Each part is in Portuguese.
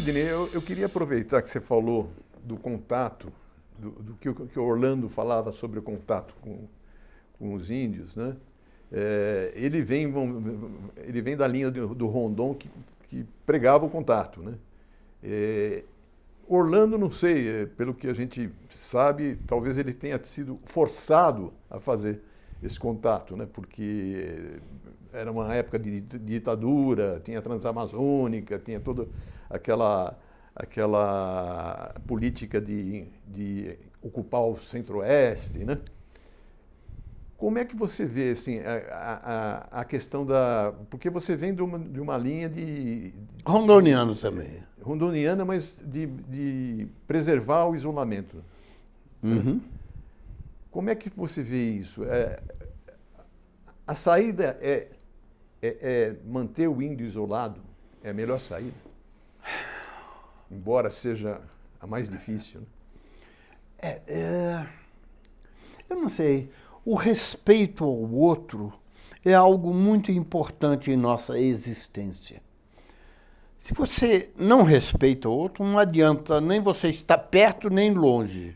Sidney, eu queria aproveitar que você falou do contato, do que o Orlando falava sobre o contato com os índios, né? Ele vem da linha do Rondon que pregava o contato, né? Orlando, não sei, pelo que a gente sabe, talvez ele tenha sido forçado a fazer esse contato, né? Porque era uma época de ditadura, tinha a Transamazônica, tinha toda aquela política de ocupar o Centro-Oeste, né? Como é que você vê assim, a questão da... Porque você vem de uma linha de... Rondoniano também. Rondoniana, mas de preservar o isolamento. Uhum. Como é que você vê isso? A saída é manter o índio isolado? É a melhor saída? Embora seja a mais difícil, né? Eu não sei. O respeito ao outro é algo muito importante em nossa existência. Se você não respeita o outro, não adianta nem você estar perto nem longe.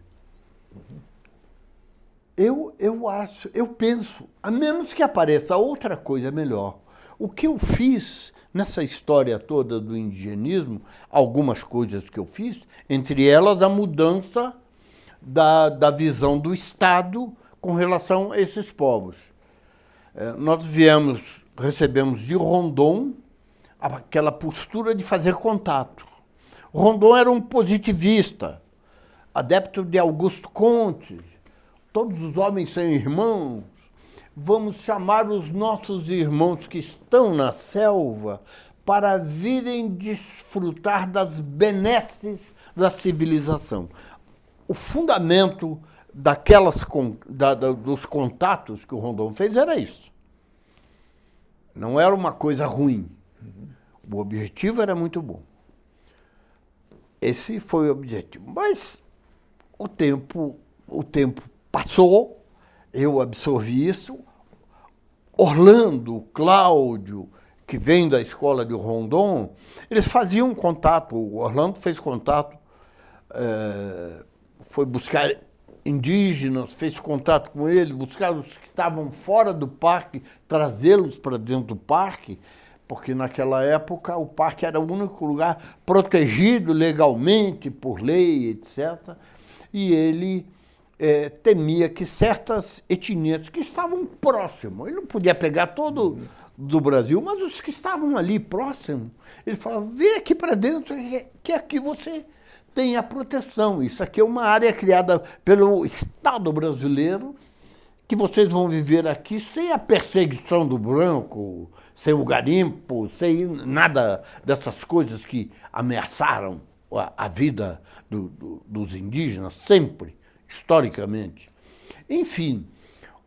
Eu penso, a menos que apareça outra coisa melhor. O que eu fiz nessa história toda do indigenismo, algumas coisas que eu fiz, entre elas a mudança da visão do Estado com relação a esses povos. Nós recebemos de Rondon aquela postura de fazer contato. Rondon era um positivista, adepto de Augusto Comte, todos os homens são irmãos, vamos chamar os nossos irmãos que estão na selva para virem desfrutar das benesses da civilização. O fundamento dos contatos que o Rondon fez era isso. Não era uma coisa ruim. O objetivo era muito bom. Esse foi o objetivo. Mas o tempo passou, eu absorvi isso. Orlando, Cláudio, que vem da escola de Rondon, eles faziam contato. O Orlando fez contato, foi buscar indígenas, fez contato com eles, buscar os que estavam fora do parque, trazê-los para dentro do parque, porque naquela época o parque era o único lugar protegido legalmente por lei, etc. E ele temia que certas etnias que estavam próximos, ele não podia pegar todo do Brasil, mas os que estavam ali próximos, ele falava, vem aqui para dentro, que aqui você tem a proteção. Isso aqui é uma área criada pelo Estado brasileiro, que vocês vão viver aqui sem a perseguição do branco, sem o garimpo, sem nada dessas coisas que ameaçaram a vida dos indígenas, sempre, historicamente. Enfim,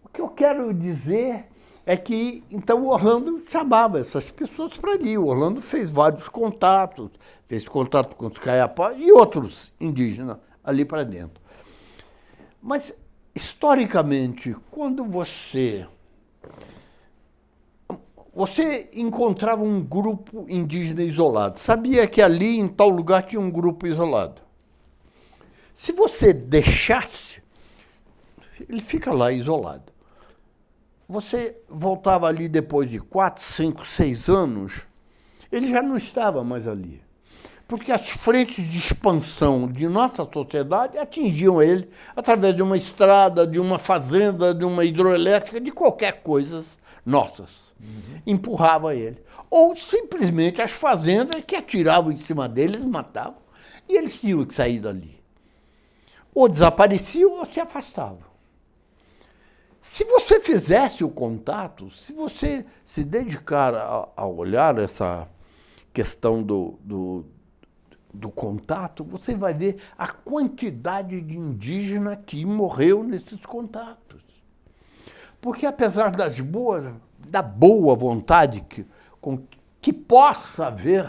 o que eu quero dizer é que, então, o Orlando chamava essas pessoas para ali. O Orlando fez vários contatos, fez contato com os Caiapó e outros indígenas ali para dentro. Mas, historicamente, quando você encontrava um grupo indígena isolado, sabia que ali, em tal lugar, tinha um grupo isolado. Se você deixasse, ele fica lá isolado. Você voltava ali depois de 4, 5, 6 anos, ele já não estava mais ali. Porque as frentes de expansão de nossa sociedade atingiam ele através de uma estrada, de uma fazenda, de uma hidroelétrica, de qualquer coisa nossas. Empurrava ele. Ou simplesmente as fazendas que atiravam em cima deles, matavam, e eles tinham que sair dali. Ou desapareciam ou se afastavam. Se você fizesse o contato, se você se dedicar a olhar essa questão do contato, você vai ver a quantidade de indígena que morreu nesses contatos. Porque apesar da boa vontade que possa haver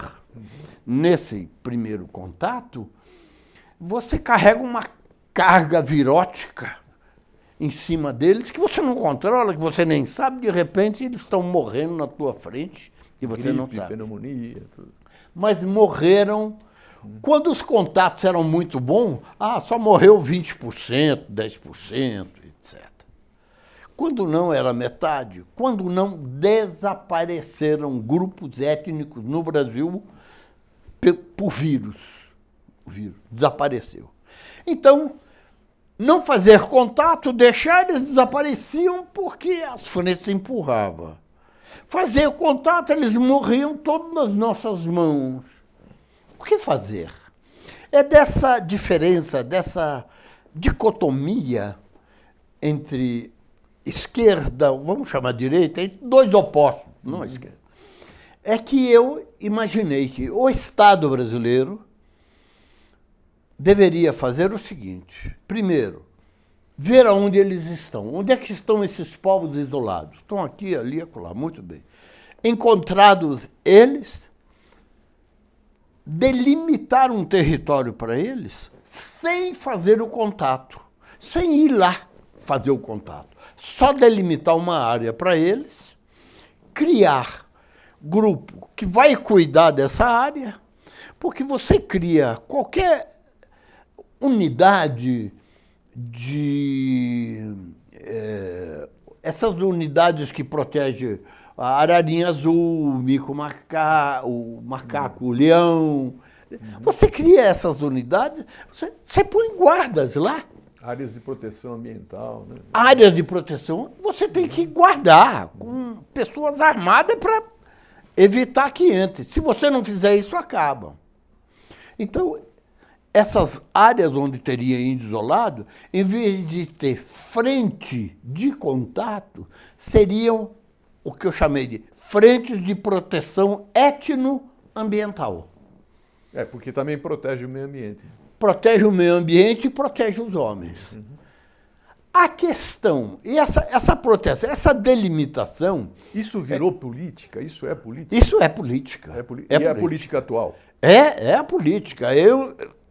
nesse primeiro contato, você carrega uma carga virótica em cima deles, que você não controla, que você nem sabe, de repente eles estão morrendo na tua frente e você não sabe. Pneumonia, tudo. Mas morreram Quando os contatos eram muito bons, só morreu 20%, 10%, etc. Quando não era metade, quando não desapareceram grupos étnicos no Brasil por vírus. O vírus desapareceu. Então, não fazer contato, deixar, eles desapareciam porque as frentes empurravam. Fazer contato, eles morriam todos nas nossas mãos. O que fazer? É dessa diferença, dessa dicotomia entre esquerda, vamos chamar direita, entre dois opostos, não a esquerda. É que eu imaginei que o Estado brasileiro deveria fazer o seguinte: primeiro, ver aonde eles estão. Onde é que estão esses povos isolados? Estão aqui, ali, acolá. Muito bem. Encontrados eles, delimitar um território para eles sem fazer o contato, sem ir lá fazer o contato. Só delimitar uma área para eles, criar grupo que vai cuidar dessa área, porque você cria qualquer unidade essas unidades que protegem a ararinha azul, o mico-macaco, o macaco, o leão. Você cria essas unidades, você põe guardas lá. Áreas de proteção ambiental, né? Áreas de proteção, você tem que guardar com pessoas armadas para evitar que entre. Se você não fizer isso, acabam. Então, essas áreas onde teria índio isolado, em vez de ter frente de contato, seriam o que eu chamei de frentes de proteção etnoambiental. Porque também protege o meio ambiente. Protege o meio ambiente e protege os homens. A questão, e essa proteção, essa delimitação... Isso virou política? Isso é política? Isso é política. É a política atual? É a política.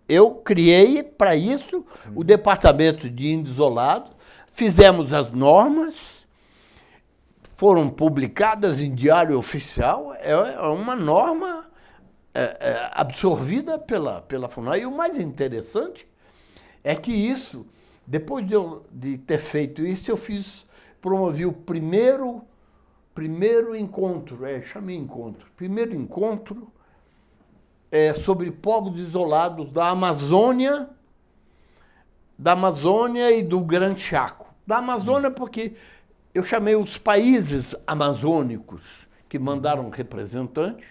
Eu criei para isso o Departamento de Índio Isolado, fizemos as normas, foram publicadas em Diário Oficial, é uma norma absorvida pela FUNAI. E o mais interessante é que isso, depois de ter feito isso, promovi o primeiro encontro, chamei encontro, primeiro encontro sobre povos isolados da Amazônia e do Gran Chaco. Da Amazônia porque eu chamei os países amazônicos que mandaram representantes,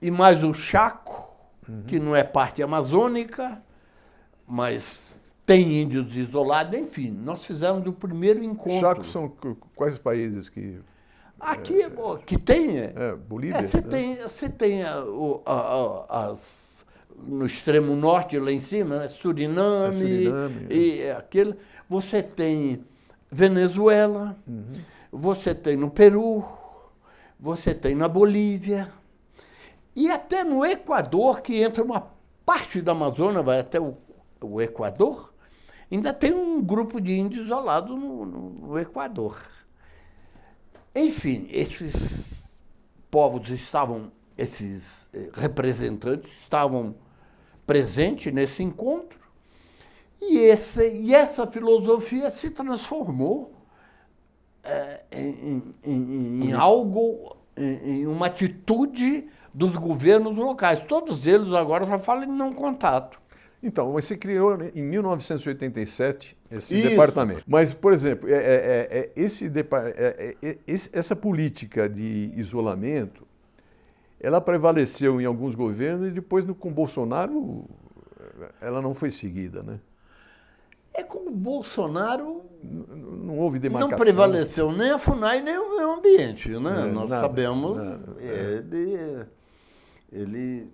e mais o Chaco, que não é parte amazônica, mas tem índios isolados, enfim, nós fizemos o primeiro encontro. Chaco são quais países que... Aqui, que tem... Bolívia? Você tem no extremo norte, lá em cima, né? Suriname e aquele. Você tem Venezuela, você tem no Peru, você tem na Bolívia, e até no Equador, que entra uma parte da Amazônia, vai até o Equador, ainda tem um grupo de índios isolados no Equador. Enfim, esses povos esses representantes estavam presentes nesse encontro, e essa filosofia se transformou em algo, em uma atitude dos governos locais. Todos eles agora já falam em não contato. Então, você criou em 1987 esse departamento. Mas, por exemplo, essa política de isolamento, ela prevaleceu em alguns governos e depois com Bolsonaro ela não foi seguida, né? Com o Bolsonaro não houve demarcação. Não prevaleceu nem a FUNAI nem o meio ambiente, né? Nós sabemos, ele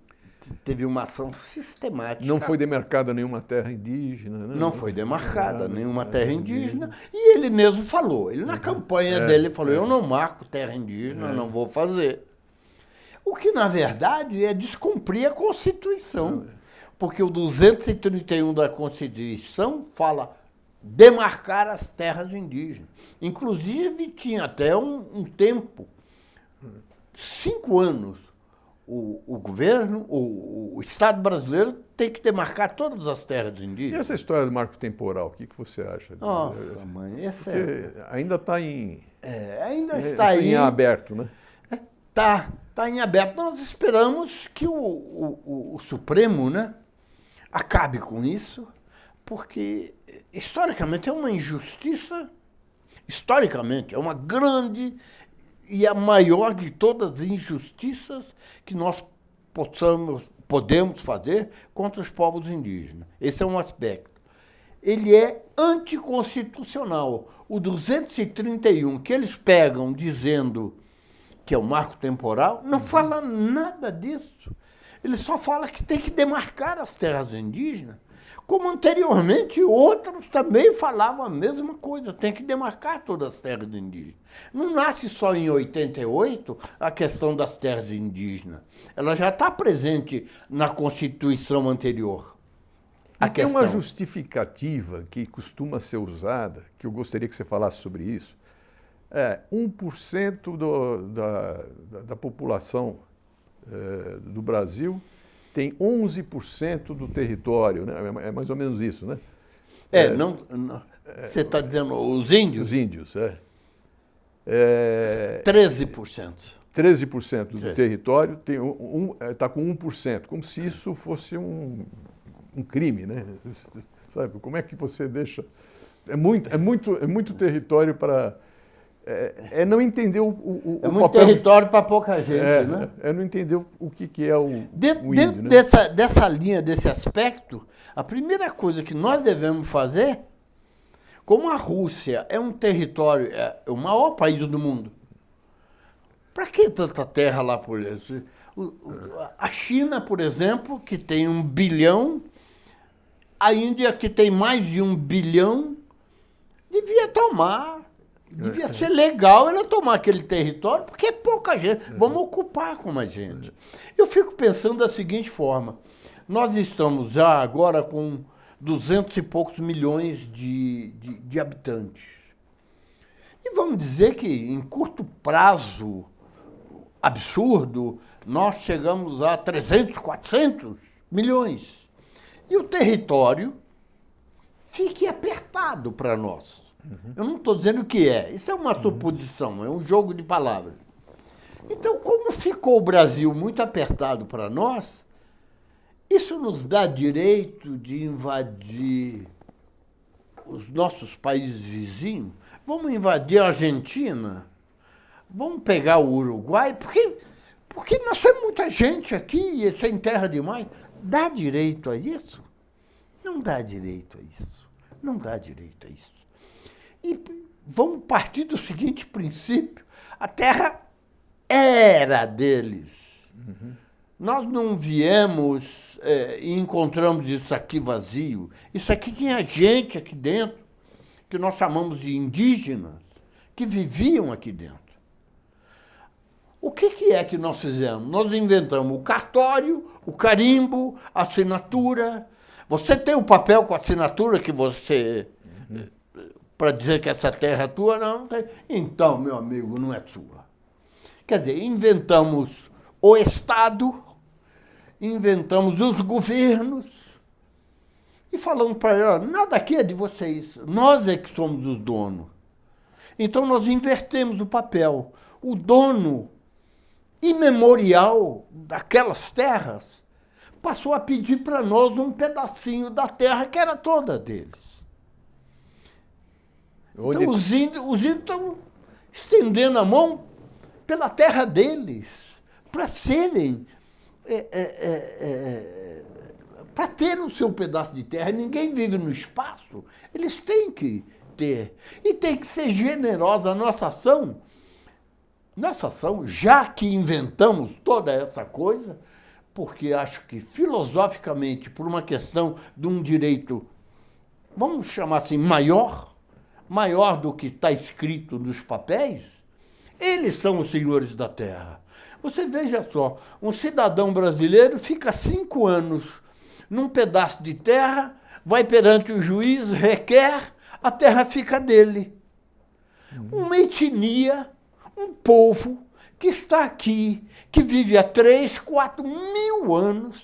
teve uma ação sistemática. Não foi demarcada nenhuma terra indígena, né? Não foi demarcada nenhuma terra indígena. E ele mesmo falou, na campanha dele falou, eu não marco terra indígena, não vou fazer. O que, na verdade, é descumprir a Constituição. Porque o 231 da Constituição fala demarcar as terras indígenas. Inclusive, tinha até um tempo, 5 anos, o governo, o Estado brasileiro tem que demarcar todas as terras E indígenas. essa história do marco temporal, o que você acha? Nossa, mãe, essa Porque ainda está ainda está aí. em aberto, né? Tá em aberto. Nós esperamos que o Supremo, né, acabe com isso, porque historicamente é uma injustiça, historicamente é uma grande e a maior de todas as injustiças que nós podemos fazer contra os povos indígenas. Esse é um aspecto. Ele é anticonstitucional. O 231, que eles pegam dizendo que é o marco temporal, não fala nada disso. Ele só fala que tem que demarcar as terras indígenas, como anteriormente outros também falavam a mesma coisa, tem que demarcar todas as terras indígenas. Não nasce só em 88 a questão das terras indígenas. Ela já está presente na Constituição anterior. Tem uma justificativa que costuma ser usada, que eu gostaria que você falasse sobre isso. 1% da população do Brasil tem 11% do território, né? É mais ou menos isso, né? Você está dizendo os índios? Os índios, 13%. 13% do território está com 1%, como se isso fosse um crime, né? Sabe? Como é que você deixa... É muito território para... não entender o muito papel... território para pouca gente, né? Não entender o que é o índio, Dentro né? dessa linha, desse aspecto, a primeira coisa que nós devemos fazer, como a Rússia é um território, é o maior país do mundo, para que tanta terra lá por isso? A China, por exemplo, que tem 1 bilhão, a Índia, que tem mais de 1 bilhão, devia ser legal ela tomar aquele território, porque é pouca gente. Vamos ocupar com mais gente. Eu fico pensando da seguinte forma. Nós estamos já agora com 200 e poucos milhões de habitantes. E vamos dizer que em curto prazo, absurdo, nós chegamos a 300, 400 milhões. E o território fique apertado para nós. Eu não estou dizendo o que é. Isso é uma suposição, é um jogo de palavras. Então, como ficou o Brasil muito apertado para nós, isso nos dá direito de invadir os nossos países vizinhos. Vamos invadir a Argentina, vamos pegar o Uruguai, porque nós temos muita gente aqui e sem terra demais. Dá direito a isso? Não dá direito a isso. Não dá direito a isso. E vamos partir do seguinte princípio: a terra era deles. Nós não viemos e encontramos isso aqui vazio. Isso aqui tinha gente aqui dentro, que nós chamamos de indígenas, que viviam aqui dentro. O que é que nós fizemos? Nós inventamos o cartório, o carimbo, a assinatura. Você tem o papel com a assinatura que você... para dizer que essa terra é tua? Não tem. Então, meu amigo, não é sua. Quer dizer, inventamos o Estado, inventamos os governos e falamos para eles: nada aqui é de vocês, nós é que somos os donos. Então nós invertemos o papel. O dono imemorial daquelas terras passou a pedir para nós um pedacinho da terra que era toda deles. Então os índios estão estendendo a mão pela terra deles, para serem, para ter o seu pedaço de terra. Ninguém vive no espaço, eles têm que ter. E tem que ser generosa a nossa ação, já que inventamos toda essa coisa, porque acho que filosoficamente, por uma questão de um direito, vamos chamar assim, maior do que está escrito nos papéis, eles são os senhores da terra. Você veja só, um cidadão brasileiro fica 5 anos num pedaço de terra, vai perante o juiz, requer, a terra fica dele. Uma etnia, um povo que está aqui, que vive há 3, 4 mil anos.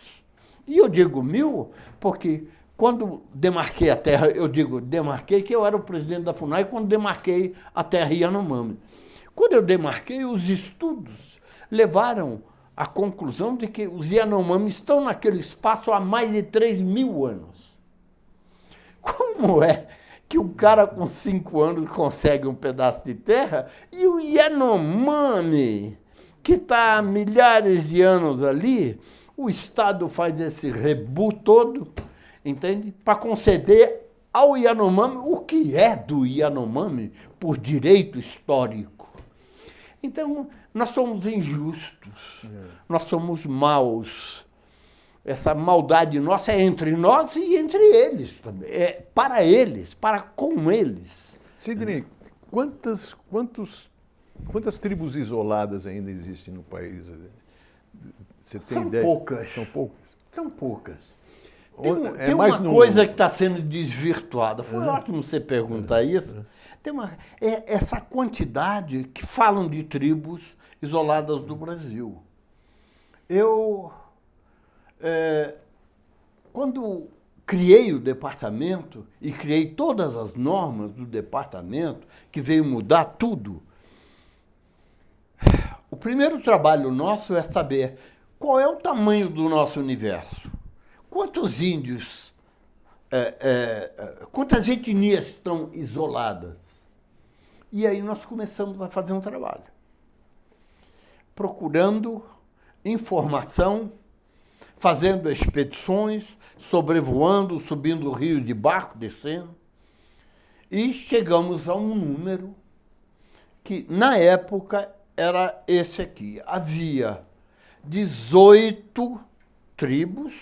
E eu digo 1000 porque quando demarquei a terra, eu digo demarquei que eu era o presidente da FUNAI quando demarquei a terra Yanomami. Quando eu demarquei, os estudos levaram à conclusão de que os Yanomami estão naquele espaço há mais de 3 mil anos. Como é que um cara com 5 anos consegue um pedaço de terra e o Yanomami, que está há milhares de anos ali, o Estado faz esse rebu todo, entende? Para conceder ao Yanomami o que é do Yanomami por direito histórico. Então, nós somos injustos, nós somos maus. Essa maldade nossa é entre nós e entre eles também. É para eles, para com eles. Sidney, quantas tribos isoladas ainda existem no país? Você tem São ideia? poucas. São poucas? São poucas. É Tem mais uma no- coisa que está sendo desvirtuada. Foi ótimo você perguntar isso. Tem essa quantidade que falam de tribos isoladas do Brasil. Quando criei o departamento e criei todas as normas do departamento, que veio mudar tudo, o primeiro trabalho nosso é saber qual é o tamanho do nosso universo. Quantos índios, quantas etnias estão isoladas? E aí nós começamos a fazer um trabalho, procurando informação, fazendo expedições, sobrevoando, subindo o rio de barco, descendo, e chegamos a um número que, na época, era esse aqui. Havia 18 tribos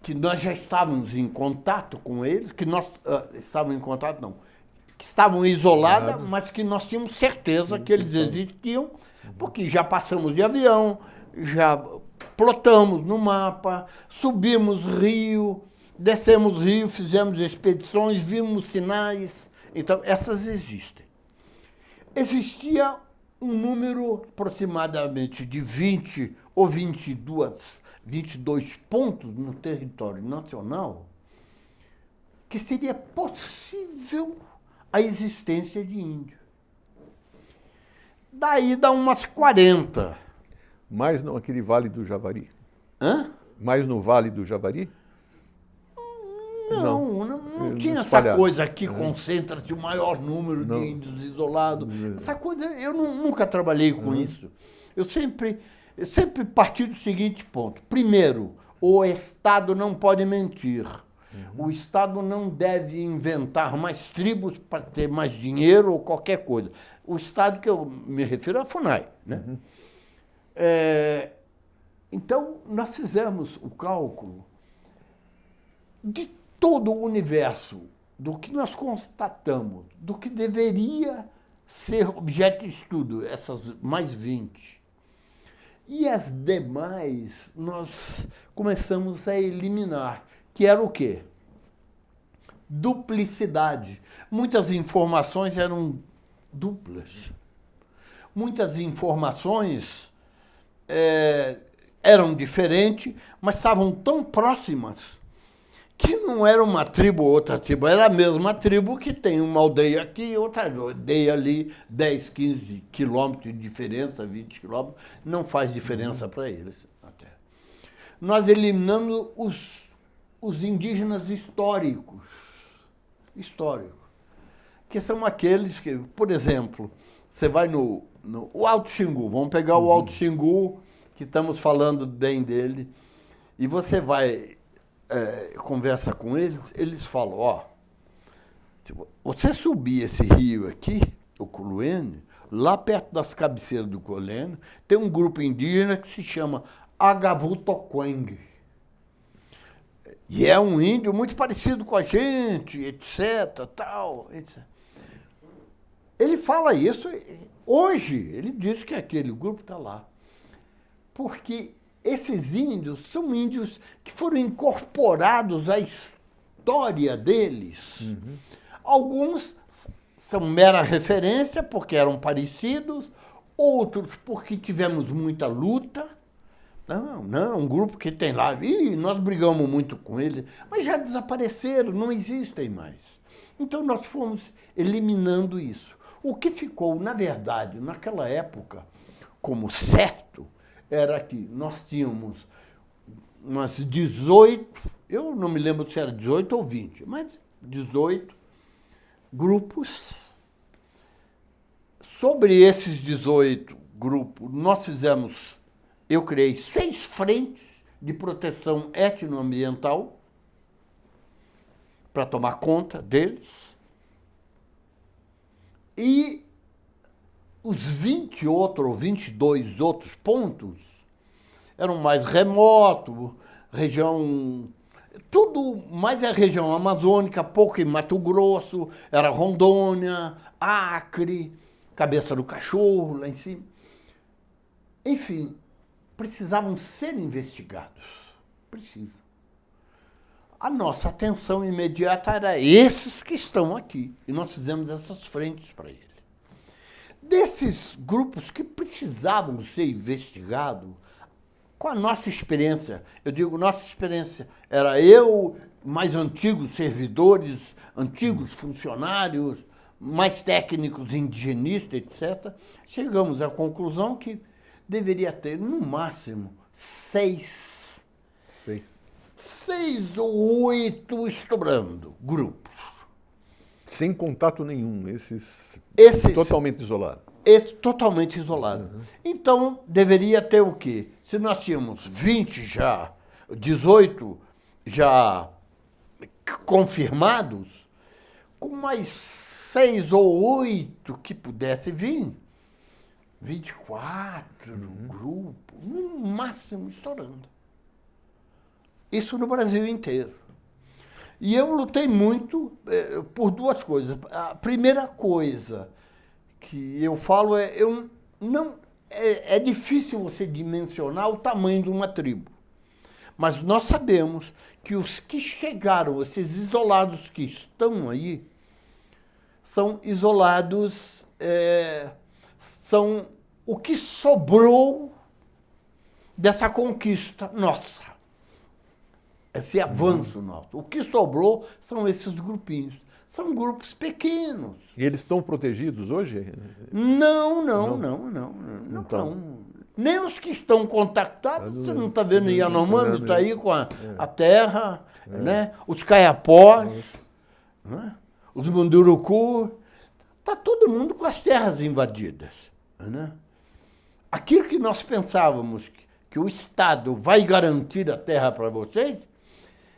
que nós já estávamos em contato com eles, que nós estávamos em contato, não, que estavam isoladas, mas que nós tínhamos certeza que eles existiam, porque já passamos de avião, já plotamos no mapa, subimos rio, descemos rio, fizemos expedições, vimos sinais. Então, essas existem. Existia um número aproximadamente de 20 ou 22 pontos no território nacional que seria possível a existência de índio. Daí dá umas 40. Mais naquele Vale do Javari? Hã? Mais no Vale do Javari? Não tinha essa espalhado. coisa aqui, concentra-se o maior número de índios isolados. Essa coisa, eu nunca trabalhei com isso. Eu sempre parti do seguinte ponto. Primeiro, o Estado não pode mentir. O Estado não deve inventar mais tribos para ter mais dinheiro ou qualquer coisa. O Estado que eu me refiro é a FUNAI, né? Então, nós fizemos o cálculo de todo o universo, do que nós constatamos, do que deveria ser objeto de estudo, essas mais 20. E as demais nós começamos a eliminar, que era o quê? Duplicidade. Muitas informações eram duplas. Muitas informações eram diferentes, mas estavam tão próximas que não era uma tribo ou outra tribo, era a mesma tribo que tem uma aldeia aqui e outra aldeia ali, 10, 15 quilômetros de diferença, 20 quilômetros, não faz diferença para eles na Terra. Nós eliminamos os indígenas históricos, que são aqueles que, por exemplo, você vai no Alto Xingu, vamos pegar o Alto Xingu, que estamos falando bem dele, e você vai... conversa com eles, eles falam, ó, se você subir esse rio aqui, o Culuene, lá perto das cabeceiras do Culuene, tem um grupo indígena que se chama Agavutoqueng. E é um índio muito parecido com a gente, etc, tal, etc. Ele fala isso, hoje, ele diz que aquele grupo está lá. Porque esses índios são índios que foram incorporados à história deles. Alguns são mera referência, porque eram parecidos, outros porque tivemos muita luta. Não, um grupo que tem lá, nós brigamos muito com eles, mas já desapareceram, não existem mais. Então nós fomos eliminando isso. O que ficou, na verdade, naquela época, como certo, era que nós tínhamos umas 18, eu não me lembro se era 18 ou 20, mas 18 grupos. Sobre esses 18 grupos, nós fizemos, eu criei 6 frentes de proteção etnoambiental para tomar conta deles. E os 20 outros, ou 22 outros pontos eram mais remotos, região... Tudo mais é região amazônica, pouco em Mato Grosso, era Rondônia, Acre, Cabeça do Cachorro, lá em cima. Enfim, precisavam ser investigados. Precisa. A nossa atenção imediata era esses que estão aqui. E nós fizemos essas frentes para ele. Desses grupos que precisavam ser investigados, com a nossa experiência, eu digo nossa experiência, era eu, mais antigos servidores, antigos funcionários, mais técnicos, indigenistas, etc., chegamos à conclusão que deveria ter, no máximo, 6 ou 8, estourando, grupos. Sem contato nenhum, esses totalmente isolados. Totalmente isolado. Uhum. Então, deveria ter o quê? Se nós tínhamos 20 já, 18 já confirmados, com mais 6 ou 8 que pudesse vir, 24 grupo, no máximo estourando. Isso no Brasil inteiro. E eu lutei muito por 2 coisas. A primeira coisa que eu falo é difícil você dimensionar o tamanho de uma tribo. Mas nós sabemos que os que chegaram, esses isolados que estão aí, são isolados, são o que sobrou dessa conquista nossa, esse avanço nosso. O que sobrou são esses grupinhos. São grupos pequenos. E eles estão protegidos hoje? Não. Nem os que estão contactados, você não está vendo Yanomami, está aí com a terra, né? Os caiapós, né? Os munduruku, está todo mundo com as terras invadidas. Né? Aquilo que nós pensávamos que o Estado vai garantir a terra para vocês,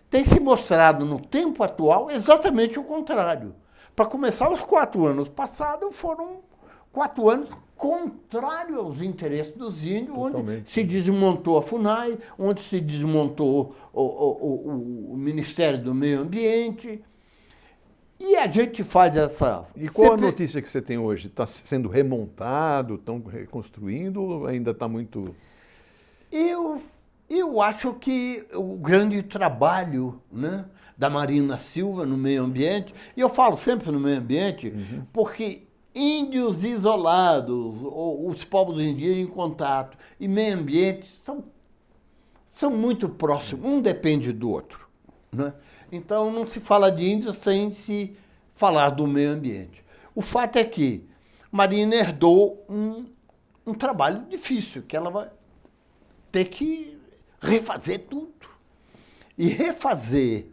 tem se mostrado no tempo atual exatamente o contrário. Para começar, os 4 anos passados foram 4 anos contrários aos interesses dos índios, totalmente. Onde se desmontou a FUNAI, onde se desmontou o Ministério do Meio Ambiente. E a gente faz essa... E qual a notícia que você tem hoje? Está sendo remontado, estão reconstruindo ou ainda está muito... Eu acho que o grande trabalho, né, da Marina Silva no meio ambiente, e eu falo sempre no meio ambiente, porque índios isolados, ou os povos indígenas em contato, e meio ambiente são muito próximos, um depende do outro. Né? Então não se fala de índios sem se falar do meio ambiente. O fato é que Marina herdou um trabalho difícil, que ela vai ter que refazer tudo. E refazer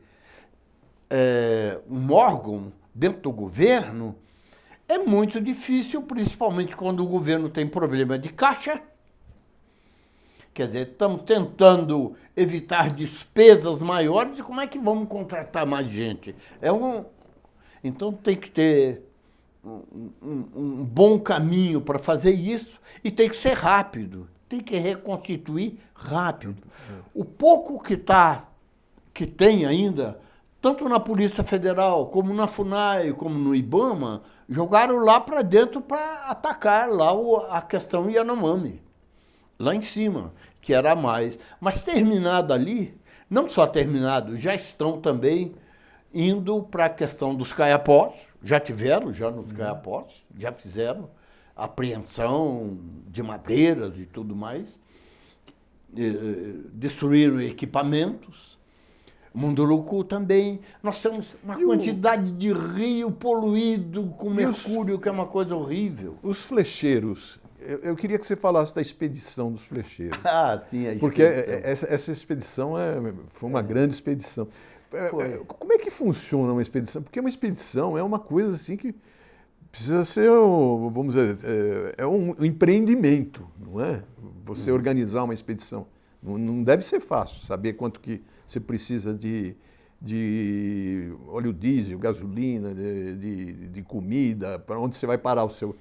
um órgão dentro do governo é muito difícil, principalmente quando o governo tem problema de caixa. Quer dizer, estamos tentando evitar despesas maiores e como é que vamos contratar mais gente? Então tem que ter um bom caminho para fazer isso e tem que ser rápido. Tem que reconstituir rápido. O pouco que tem ainda, tanto na Polícia Federal, como na FUNAI, como no IBAMA, jogaram lá para dentro para atacar lá a questão Yanomami, lá em cima, que era mais. Mas terminado ali, não só terminado, já estão também indo para a questão dos caiapós, já tiveram, já nos caiapós, já fizeram apreensão de madeiras e tudo mais, destruíram equipamentos. Munduruku também. Nós temos uma quantidade de rio poluído com mercúrio, que é uma coisa horrível. Os flecheiros, eu queria que você falasse da expedição dos flecheiros. Ah, sim, a expedição. Porque essa expedição foi uma grande expedição. Como é que funciona uma expedição? Porque uma expedição é uma coisa assim que precisa ser, vamos dizer, um empreendimento, não é? Você organizar uma expedição. Não deve ser fácil saber quanto que você precisa de óleo diesel, gasolina, de comida, para onde você vai parar o seu...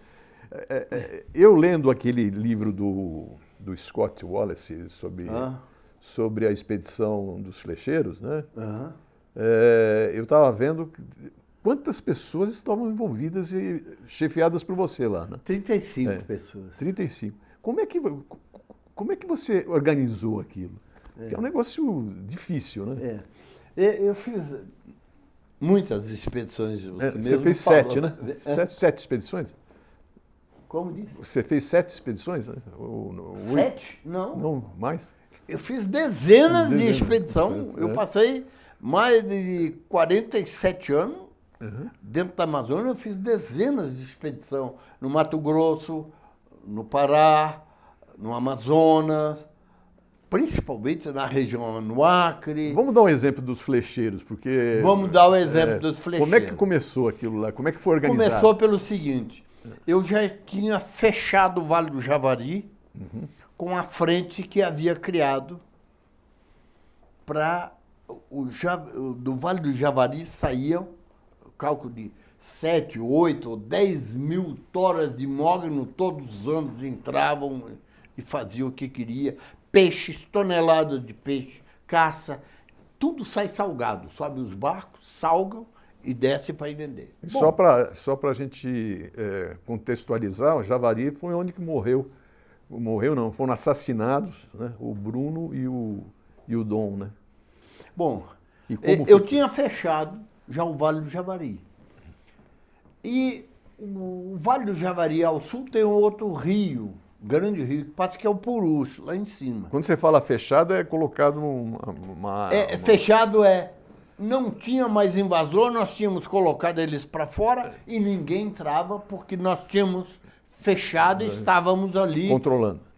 Eu lendo aquele livro do Scott Wallace sobre a expedição dos flecheiros, né? Eu estava vendo quantas pessoas estavam envolvidas e chefiadas por você lá, né? 35 pessoas. 35. Como é que você organizou aquilo? Porque é um negócio difícil, né? Eu fiz muitas expedições. Você fez 7, né? 7 expedições? Como disse? Você fez 7 expedições? Né? 7? Não. Não, mais? Eu fiz dezenas de expedições. Eu passei mais de 47 anos dentro da Amazônia. Eu fiz dezenas de expedições no Mato Grosso, no Pará, no Amazonas, principalmente na região no Acre. Vamos dar um exemplo dos flecheiros, porque... Vamos dar o exemplo dos flecheiros. Como é que começou aquilo lá? Como é que foi organizado? Começou pelo seguinte, eu já tinha fechado o Vale do Javari com a frente que havia criado para do Vale do Javari saíam, cálculo de 7, 8 ou 10 mil toras de mogno, todos os anos entravam e faziam o que queria. Peixes, toneladas de peixe, caça, tudo sai salgado. Sobe os barcos, salgam e desce para ir vender. Só para a gente contextualizar, o Javari foi onde que morreu não, foram assassinados, né? O Bruno e o Dom, né? Bom, eu tinha fechado já o Vale do Javari. E o Vale do Javari ao sul tem outro rio, grande rio, que passa que é o Purus, lá em cima. Quando você fala fechado, é colocado fechado não tinha mais invasor, nós tínhamos colocado eles para fora e ninguém entrava porque nós tínhamos fechado e estávamos ali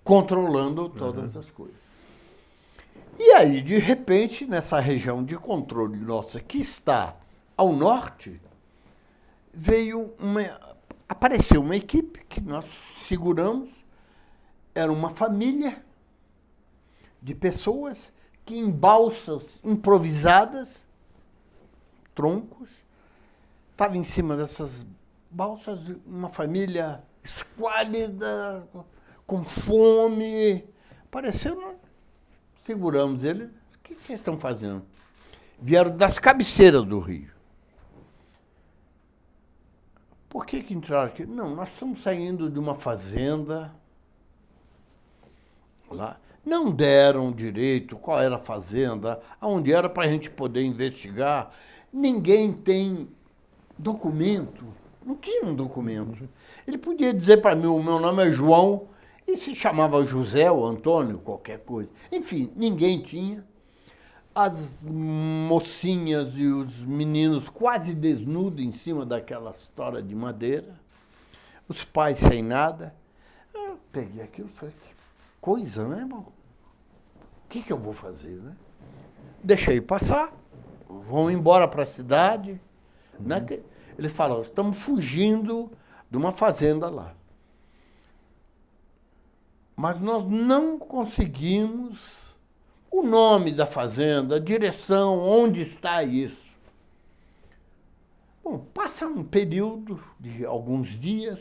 controlando todas as coisas. E aí, de repente, nessa região de controle nossa que está ao norte, apareceu uma equipe que nós seguramos. Era uma família de pessoas que em balsas improvisadas, troncos, estava em cima dessas balsas uma família esquálida, com fome. Apareceu, seguramos ele. O que vocês estão fazendo? Vieram das cabeceiras do rio. Por que entraram aqui? Não, nós estamos saindo de uma fazenda lá. Não deram direito qual era a fazenda, aonde era para a gente poder investigar. Ninguém tem documento. Não tinha um documento. Ele podia dizer para mim, o meu nome é João, e se chamava José ou Antônio, qualquer coisa. Enfim, ninguém tinha. As mocinhas e os meninos quase desnudos em cima daquela história de madeira. Os pais sem nada. Eu peguei aquilo e falei, que coisa, né, irmão? O que eu vou fazer, né? Deixei passar. Vão embora para a cidade. Né? Eles falaram, estamos fugindo de uma fazenda lá. Mas nós não conseguimos o nome da fazenda, a direção, onde está isso. Bom, passa um período de alguns dias,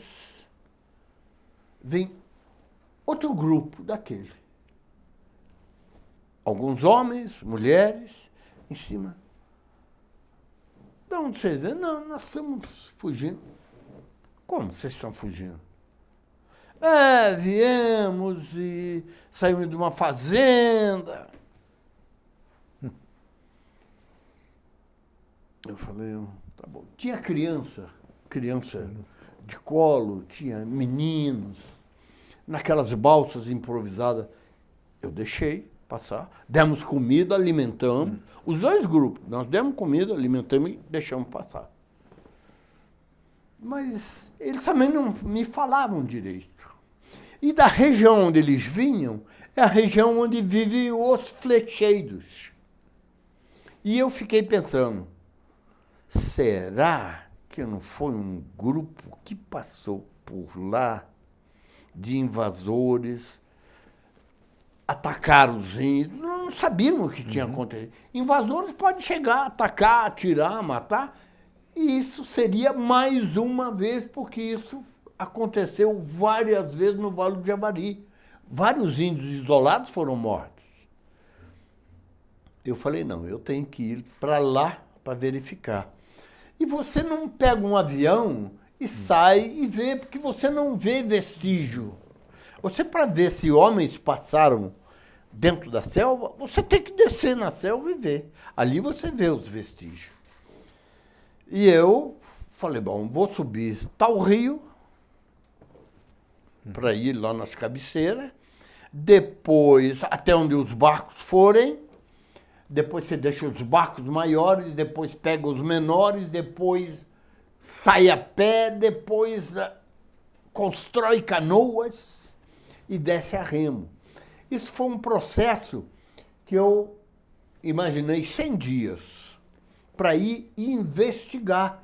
vem outro grupo daquele. Alguns homens, mulheres, em cima. De onde vocês vêm? Não, nós estamos fugindo. Como vocês estão fugindo? Viemos e saímos de uma fazenda. Eu falei, tá bom. Tinha criança de colo, tinha meninos. naquelas balsas improvisadas. Eu deixei passar, demos comida, alimentamos, os dois grupos, nós demos comida, alimentamos e deixamos passar. Mas eles também não me falavam direito. E da região onde eles vinham, é a região onde vivem os flecheiros. E eu fiquei pensando, será que não foi um grupo que passou por lá de invasores, atacaram os índios? Não sabíamos o que tinha acontecido. Invasores podem chegar, atacar, atirar, matar. E isso seria mais uma vez, porque isso aconteceu várias vezes no Vale do Javari. Vários índios isolados foram mortos. Eu falei, não, eu tenho que ir para lá para verificar. E você não pega um avião e sai e vê, porque você não vê vestígio. Você, para ver se homens passaram dentro da selva, você tem que descer na selva e ver. Ali você vê os vestígios. E eu falei, bom, vou subir tal rio para ir lá nas cabeceiras, depois, até onde os barcos forem, depois você deixa os barcos maiores, depois pega os menores, depois sai a pé, depois constrói canoas e desce a remo. Isso foi um processo que eu imaginei 100 dias para ir investigar,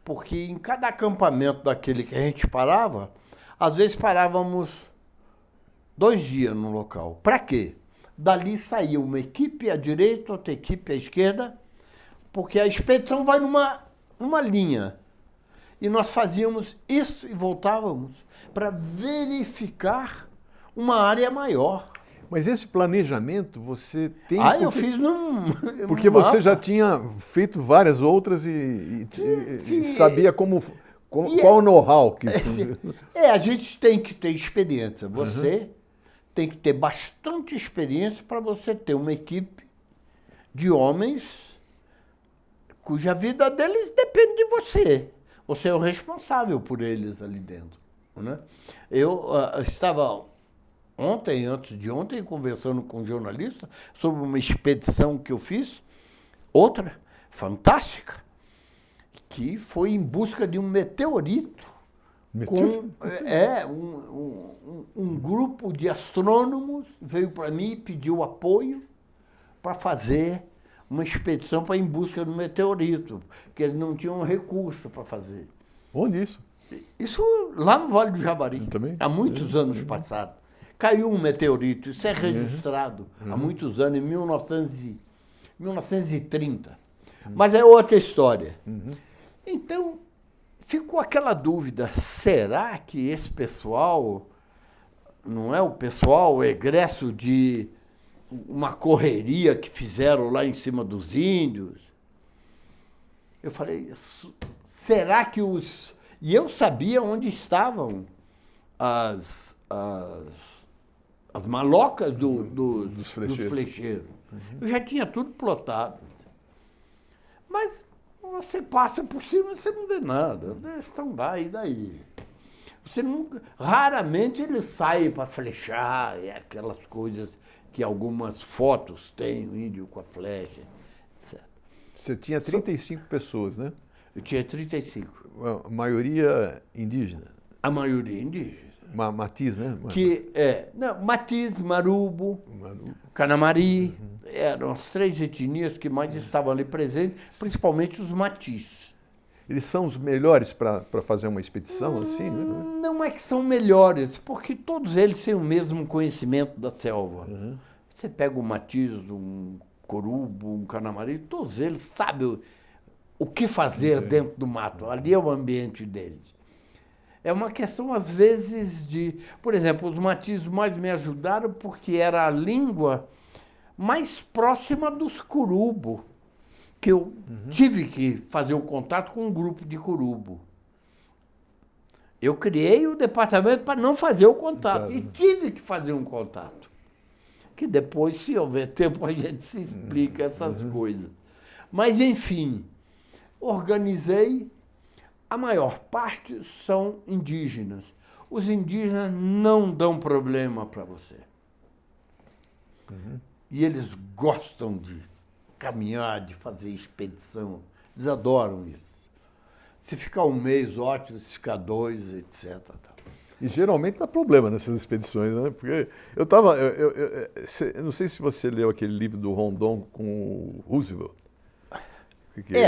porque em cada acampamento daquele que a gente parava, às vezes parávamos 2 dias no local. Para quê? Dali saía uma equipe à direita, outra equipe à esquerda, porque a expedição vai numa linha. E nós fazíamos isso e voltávamos para verificar uma área maior. Mas esse planejamento você tem... Eu fiz porque você já tinha feito várias outras e sabia qual o know-how que... a gente tem que ter experiência. Você tem que ter bastante experiência para você ter uma equipe de homens cuja vida deles depende de você. Você é o responsável por eles ali dentro, né? Eu estava antes de ontem, conversando com um jornalista sobre uma expedição que eu fiz, outra fantástica, que foi em busca de um meteorito. Um grupo de astrônomos veio para mim e pediu apoio para fazer uma expedição para ir em busca do meteorito, porque eles não tinham recurso para fazer. Onde isso? Isso lá no Vale do Javari, também? há muitos anos passados. Caiu um meteorito, isso é registrado há muitos anos, em 1930. Mas é outra história. Então, ficou aquela dúvida, será que esse pessoal não é o pessoal egresso de uma correria que fizeram lá em cima dos índios? Eu falei, será que os... E eu sabia onde estavam as malocas dos flecheiros. Eu já tinha tudo plotado. Mas você passa por cima e você não vê nada. Eles estão lá, e daí? Você nunca, raramente eles saem para flechar, aquelas coisas que algumas fotos têm, o índio com a flecha, etc. Você tinha 35 pessoas, né? Eu tinha 35. A maioria indígena? A maioria indígena. Matiz, né? Matiz, Marubo, Canamari, eram as 3 etnias que mais estavam ali presentes, principalmente os Matiz. Eles são os melhores para fazer uma expedição assim, né? Não é que são melhores, porque todos eles têm o mesmo conhecimento da selva. Você pega um Matiz, um Corubo, um Canamari, todos eles sabem o que fazer dentro do mato. Ali é o ambiente deles. É uma questão, às vezes, de... Por exemplo, os Matiz mais me ajudaram porque era a língua mais próxima dos Curubo, que eu tive que fazer um contato com um grupo de Curubo. Eu criei o departamento para não fazer o contato, e tive que fazer um contato. Que depois, se houver tempo, a gente se explica essas coisas. Mas, enfim, organizei. A maior parte são indígenas. os indígenas não dão problema para você. E eles gostam de caminhar, de fazer expedição. Eles adoram isso. Se ficar um mês, ótimo. Se ficar 2, etc. E geralmente dá problema nessas expedições, né? Porque eu estava... Eu não sei se você leu aquele livro do Rondon com o Roosevelt.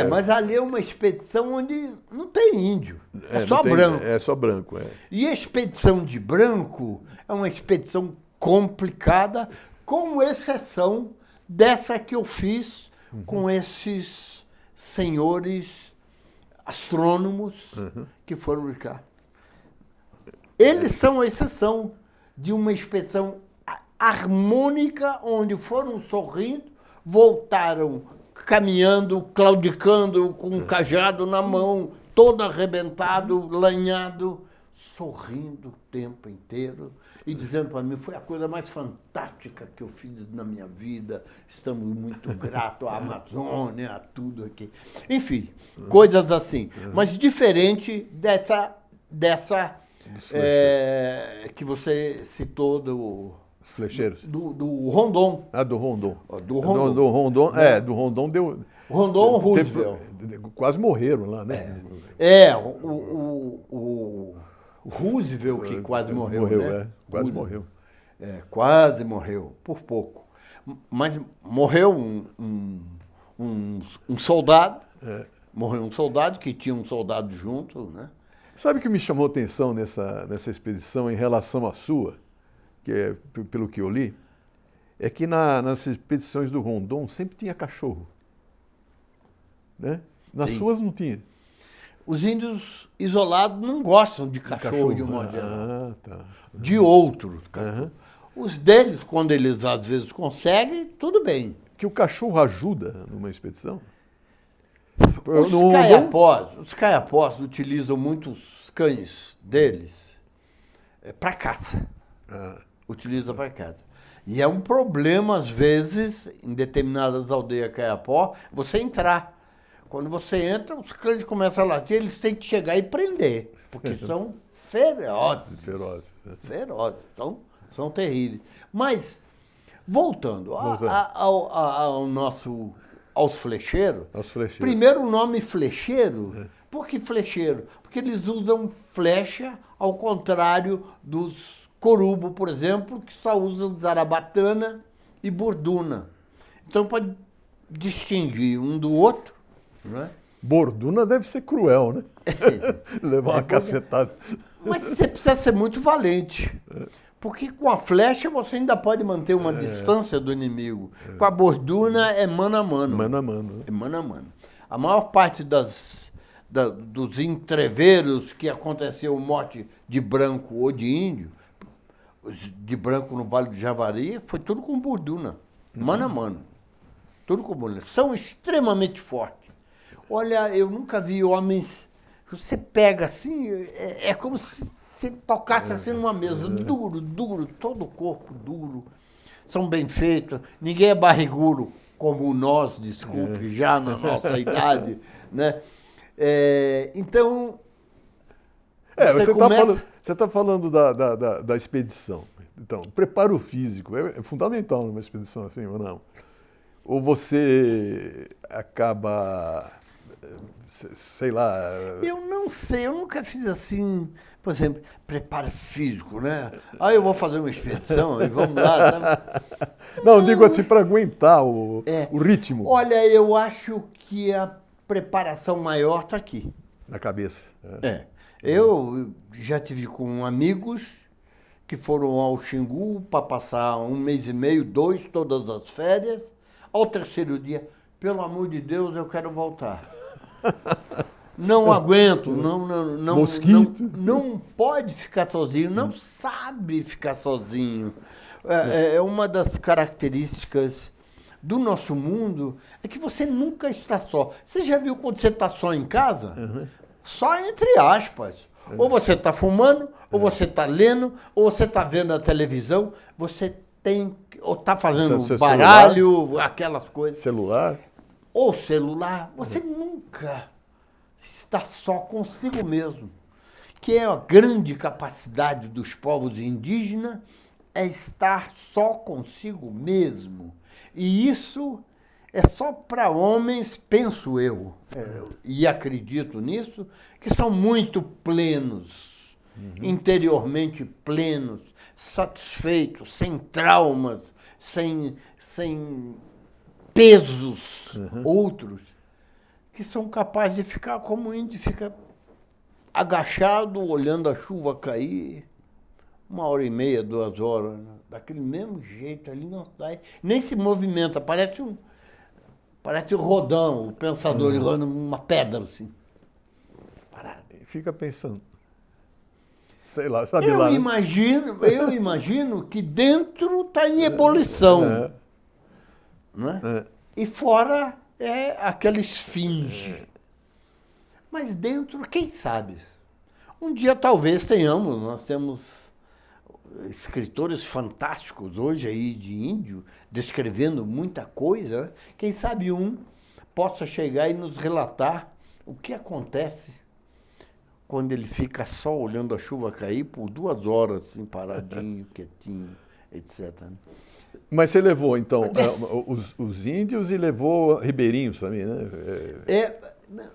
Mas ali é uma expedição onde não tem índio. É só branco. É só branco, é. E a expedição de branco é uma expedição complicada, com exceção dessa que eu fiz com esses senhores astrônomos que foram de cá. Eles são a exceção de uma expedição harmônica, onde foram sorrindo, voltaram caminhando, claudicando, com um cajado na mão, todo arrebentado, lanhado, sorrindo o tempo inteiro e dizendo para mim, foi a coisa mais fantástica que eu fiz na minha vida, estamos muito gratos à Amazônia, a tudo aqui. Enfim, coisas assim. Mas diferente dessa que você citou do... Flecheiros? Do Rondon. Ah, do Rondon. Do Rondon. Do Rondon deu... Rondon Roosevelt. Quase morreram lá, né? O Roosevelt que quase morreu, né? Quase morreu. Quase morreu, por pouco. Mas morreu um soldado, morreu um soldado que tinha um soldado junto, né? Sabe o que me chamou a atenção nessa expedição em relação à sua, que é pelo que eu li, é que nas expedições do Rondon sempre tinha cachorro, né? Nas suas não tinha. Os índios isolados não gostam de cachorro de um modo geral. Tá. De outros cachorros. Os deles, quando eles às vezes conseguem, tudo bem. Que o cachorro ajuda numa expedição? Os caiapós utilizam muitos cães deles para caça. Utiliza para caça. E é um problema, às vezes, em determinadas aldeias caiapó, você entrar. Quando você entra, os cães começam a latir, eles têm que chegar e prender, porque são ferozes. Ferozes, são terríveis. Mas, voltando aos flecheiros, primeiro o nome flecheiro. Por que flecheiro? Porque eles usam flecha, ao contrário dos corubo, por exemplo, que só usam zarabatana e borduna. Então, pode distinguir um do outro. Não é? Borduna deve ser cruel, né? Levar uma cacetada. Mas você precisa ser muito valente. Porque com a flecha você ainda pode manter uma distância do inimigo. Com a borduna é mano a mano. Mano a mano. É mano a mano. A maior parte dos entreveros que aconteceu morte de branco ou de índio, de branco no Vale do Javari, foi tudo com borduna. Mano a mano. Tudo com borduna. São extremamente fortes. Olha, eu nunca vi homens... Você pega assim, é como se você tocasse assim numa mesa. Duro, todo o corpo duro. São bem feitos. Ninguém é barrigudo como nós, desculpe, já na nossa idade. Né? Então... Você está falando da expedição. Então, preparo físico é fundamental numa expedição assim ou não? Ou você acaba... sei lá... Eu não sei, eu nunca fiz assim, por exemplo, preparo físico, né? Eu vou fazer uma expedição e vamos lá. Tá? Não, digo assim, para aguentar o ritmo. Olha, eu acho que a preparação maior está aqui. Na cabeça. Eu já tive com amigos que foram ao Xingu para passar 1 mês e meio, 2, todas as férias. Ao terceiro dia, pelo amor de Deus, eu quero voltar. Não aguento, não, mosquito. Não pode ficar sozinho, não sabe ficar sozinho. É uma das características do nosso mundo, é que você nunca está só. Você já viu quando você está só em casa? Só entre aspas. Ou você está fumando, ou você está lendo, ou você está vendo a televisão, você tem... Ou está fazendo baralho, celular, aquelas coisas. Celular. Ou celular. Você nunca está só consigo mesmo. que é a grande capacidade dos povos indígenas, é estar só consigo mesmo. E isso é só para homens, penso eu, e acredito nisso, que são muito plenos, interiormente plenos, satisfeitos, sem traumas, sem pesos outros, que são capazes de ficar como o índio, fica agachado, olhando a chuva cair, 1h30, 2 horas, daquele mesmo jeito, ali não sai, nem se movimenta, parece um Rodão, o pensador, uma pedra, assim. Parado. Fica pensando. Sei lá, sabe lá. Eu imagino que dentro está em ebulição. Né? E fora é aquela esfinge. Mas dentro, quem sabe? Um dia talvez tenhamos, nós temos escritores fantásticos hoje aí de índio, descrevendo muita coisa, né? Quem sabe um possa chegar e nos relatar o que acontece quando ele fica só olhando a chuva cair por 2 horas, assim, paradinho, quietinho, etc. Mas você levou, então, os índios e levou ribeirinhos também, né?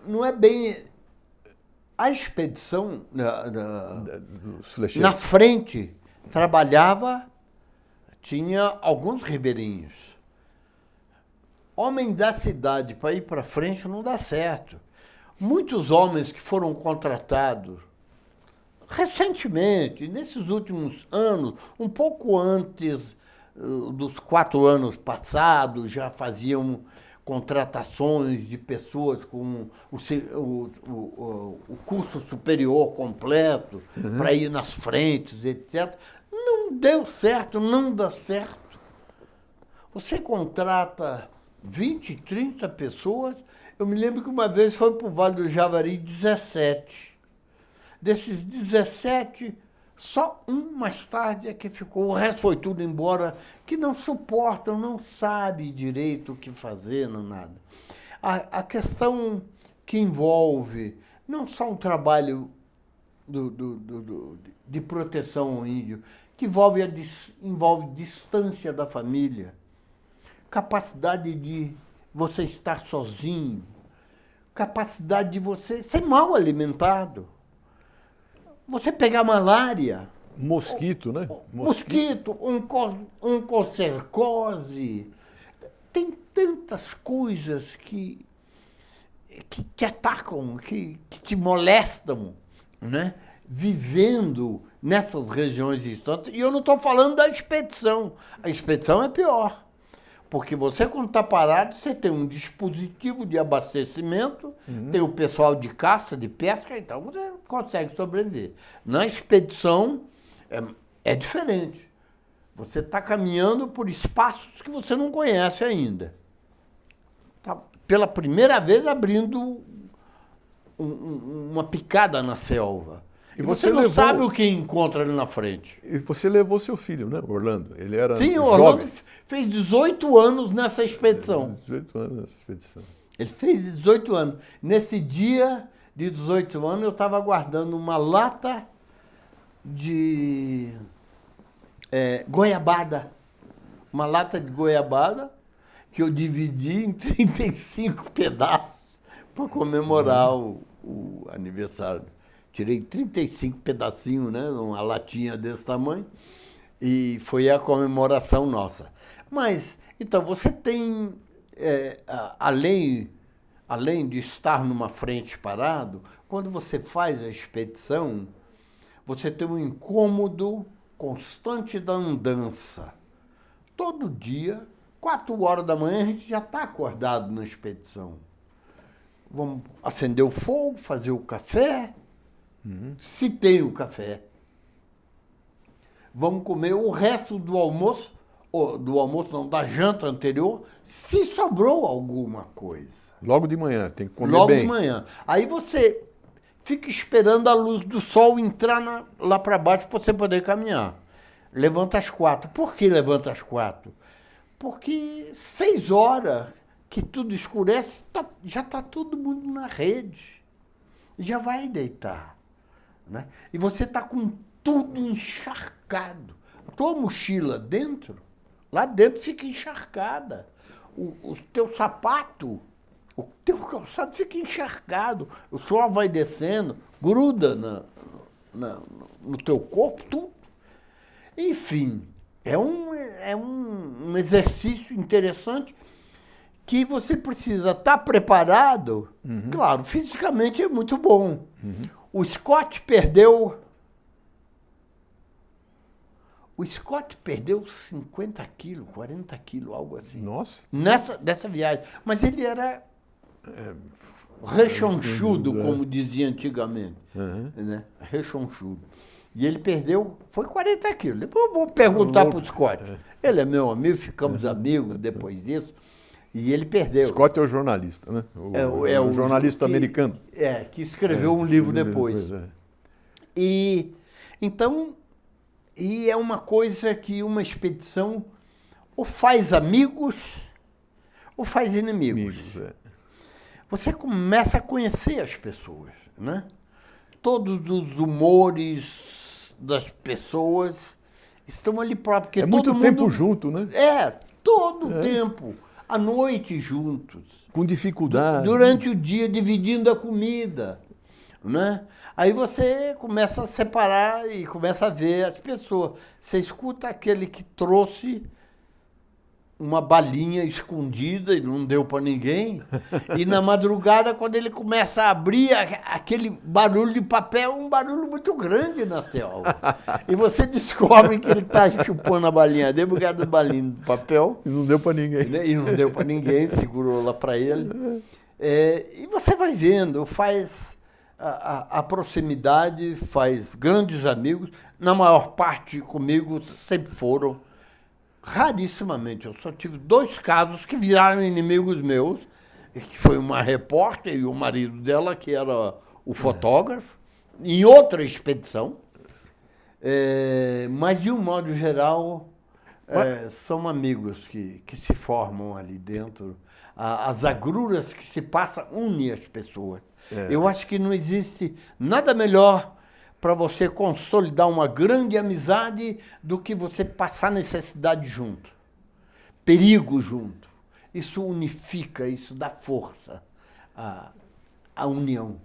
Não é bem... A expedição na frente trabalhava, tinha alguns ribeirinhos. Homem da cidade para ir para frente não dá certo. Muitos homens que foram contratados recentemente, nesses últimos anos, um pouco antes dos 4 anos passados, já faziam contratações de pessoas com o curso superior completo para ir nas frentes, etc. Não deu certo, não dá certo. Você contrata 20, 30 pessoas. Eu me lembro que uma vez foi para o Vale do Javari 17. Desses 17, só um mais tarde é que ficou. O resto foi tudo embora, que não suportam, não sabe direito o que fazer, não nada. A questão que envolve não só um trabalho de proteção ao índio, que envolve distância da família, capacidade de você estar sozinho, capacidade de você ser mal alimentado, você pegar malária. Mosquito, né? Mosquito, um cocercose. Tem tantas coisas que te atacam, que te molestam, né? Vivendo nessas regiões distantes. E eu não estou falando da expedição. A expedição é pior. Porque você, quando está parado, você tem um dispositivo de abastecimento, tem o pessoal de caça, de pesca, então você consegue sobreviver. Na expedição, é diferente. Você está caminhando por espaços que você não conhece ainda. Tá, pela primeira vez, abrindo uma picada na selva. E você não sabe o que encontra ali na frente. E você levou seu filho, né, Orlando? Ele era Sim, o jovem. Orlando fez 18 anos nessa expedição. 18 anos nessa expedição. Ele fez 18 anos. Nesse dia de 18 anos, eu estava guardando uma lata de goiabada. Uma lata de goiabada que eu dividi em 35 pedaços para comemorar o aniversário. Tirei 35 pedacinhos, né, uma latinha desse tamanho, e foi a comemoração nossa. Mas, então, você tem, além de estar numa frente parado, quando você faz a expedição, você tem um incômodo constante da andança. Todo dia, 4 horas da manhã, a gente já está acordado na expedição. Vamos acender o fogo, fazer o café, se tem o café. Vamos comer o resto do almoço, da janta anterior, se sobrou alguma coisa. Logo de manhã, tem que comer Logo bem. de manhã. Aí você fica esperando a luz do sol entrar lá para baixo para você poder caminhar. Levanta às 4. Por que levanta às 4? Porque 6 horas que tudo escurece, já está todo mundo na rede. Já vai deitar. né? E você está com tudo encharcado. A tua mochila dentro, lá dentro fica encharcada. O teu sapato, o teu calçado fica encharcado. O suor vai descendo, gruda no teu corpo, tudo. Enfim, é um exercício interessante que você precisa estar preparado. Claro, fisicamente é muito bom. O Scott perdeu 50 quilos, 40 quilos, algo assim. Nossa. Dessa viagem. Mas ele era rechonchudo, como dizia antigamente. Né? Rechonchudo. E ele perdeu, foi 40 quilos. Depois eu vou perguntar para o Scott. Ele é meu amigo, ficamos amigos depois disso. E ele perdeu. Scott é o jornalista, né? O jornalista americano. Que escreveu um livro depois. E então, é uma coisa que uma expedição ou faz amigos ou faz inimigos. Você começa a conhecer as pessoas, né? Todos os humores das pessoas estão ali próprio. Porque muito tempo junto, né? Todo tempo. À noite juntos. Com dificuldade. Durante o dia, dividindo a comida, né? Aí você começa a separar e começa a ver as pessoas. Você escuta aquele que trouxe uma balinha escondida e não deu para ninguém. E na madrugada, quando ele começa a abrir, aquele barulho de papel é um barulho muito grande na selva. E você descobre que ele está chupando a balinha dele por causa do balinho de papel. E não deu para ninguém. E não deu para ninguém, segurou lá para ele. E você vai vendo, faz a proximidade, faz grandes amigos. Na maior parte comigo sempre foram. Rarissimamente. Eu só tive 2 casos que viraram inimigos meus, que foi uma repórter e o marido dela, que era o fotógrafo, em outra expedição. Mas, de um modo geral, são amigos que se formam ali dentro. As agruras que se passam unem as pessoas. Eu acho que não existe nada melhor para você consolidar uma grande amizade do que você passar necessidade junto, perigo junto. Isso unifica, isso dá força à união.